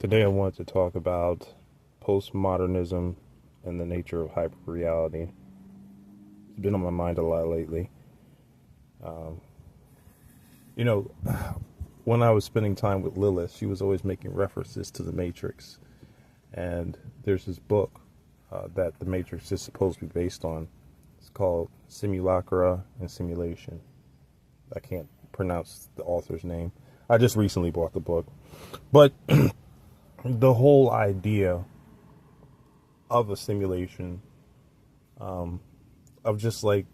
Today I wanted to talk about postmodernism and the nature of hyperreality. It's been on my mind a lot lately. Um, you know, when I was spending time with Lilith, she was always making references to the Matrix. And there's this book that the Matrix is supposed to be based on. It's called Simulacra and Simulation. I can't pronounce the author's name. I just recently bought the book. But the whole idea of a simulation, of just like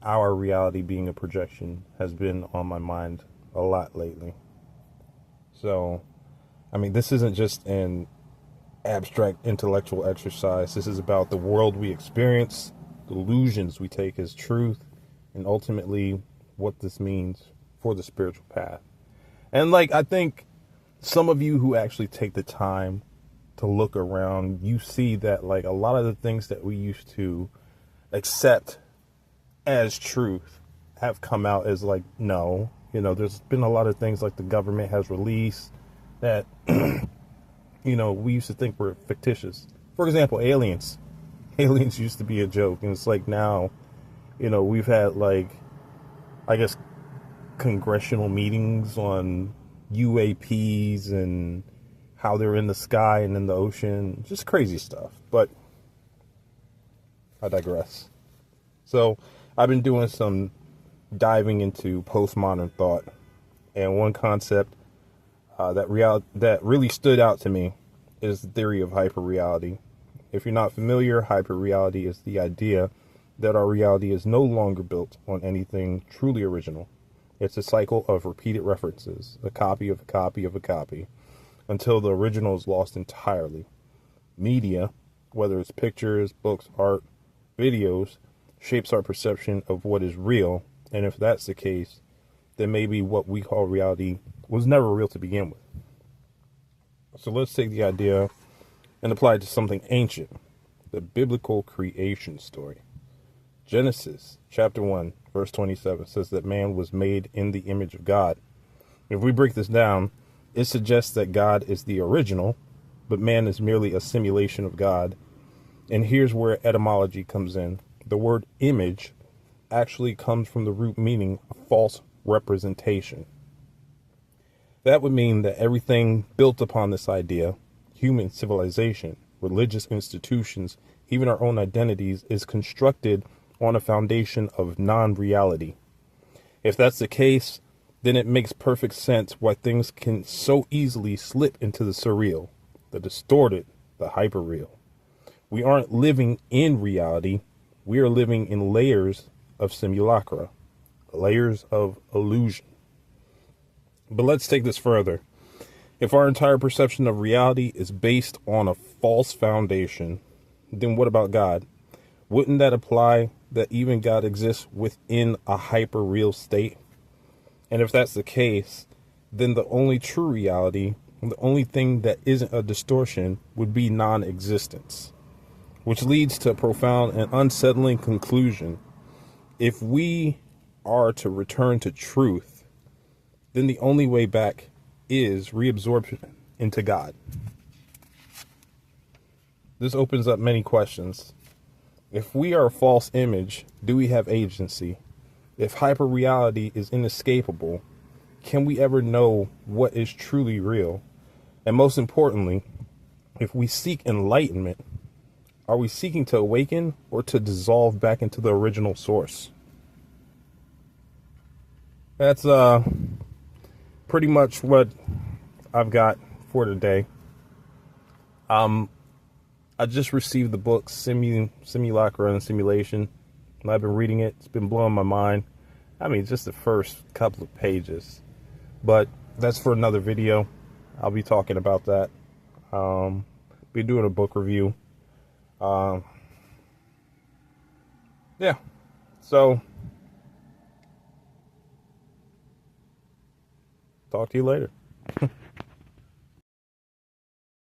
our reality being a projection, has been on my mind a lot lately. So, I mean, this isn't just an abstract intellectual exercise. This is about the world we experience, the illusions we take as truth, and ultimately what this means for the spiritual path. And like, I think some of you who actually take the time to look around, you see that like a lot of the things that we used to accept as truth have come out as like, no. There's been a lot of things like the government has released that, we used to think were fictitious. For example, aliens. Aliens used to be a joke. And it's like now, we've had like, I guess, congressional meetings on UAPs and how they're in the sky and in the ocean. Just crazy stuff. But I digress. So I've been doing some diving into postmodern thought. And one concept that really stood out to me is the theory of hyperreality. If you're not familiar, hyperreality is the idea that our reality is no longer built on anything truly original. It's a cycle of repeated references, a copy of a copy of a copy, until the original is lost entirely. Media, whether it's pictures, books, art, videos, shapes our perception of what is real, and if that's the case, then maybe what we call reality was never real to begin with. So let's take the idea and apply it to something ancient, the biblical creation story. Genesis chapter 1, verse 27 says that man was made in the image of God. If we break this down, it suggests that God is the original, but man is merely a simulation of God. And here's where etymology comes in. The word image actually comes from the root meaning false representation. That would mean that everything built upon this idea, human civilization, religious institutions, even our own identities, is constructed on a foundation of non-reality. If that's the case, then it makes perfect sense why things can so easily slip into the surreal, the distorted, the hyperreal. We aren't living in reality. We are living in layers of simulacra, layers of illusion. But let's take this further. If our entire perception of reality is based on a false foundation, then what about God? Wouldn't that apply that even God exists within a hyper-real state? And if that's the case, then the only true reality, the only thing that isn't a distortion, would be non-existence. Which leads to a profound and unsettling conclusion. If we are to return to truth, then the only way back is reabsorption into God. This opens up many questions. If we are a false image, do we have agency? If hyperreality is inescapable, can we ever know what is truly real? And most importantly, if we seek enlightenment, are we seeking to awaken or to dissolve back into the original source? That's pretty much what I've got for today. I just received the book Simulacra and Simulation, and I've been reading it. It's been blowing my mind. I mean, just the first couple of pages. But that's for another video. I'll be talking about that. Be doing a book review. Yeah. So, talk to you later.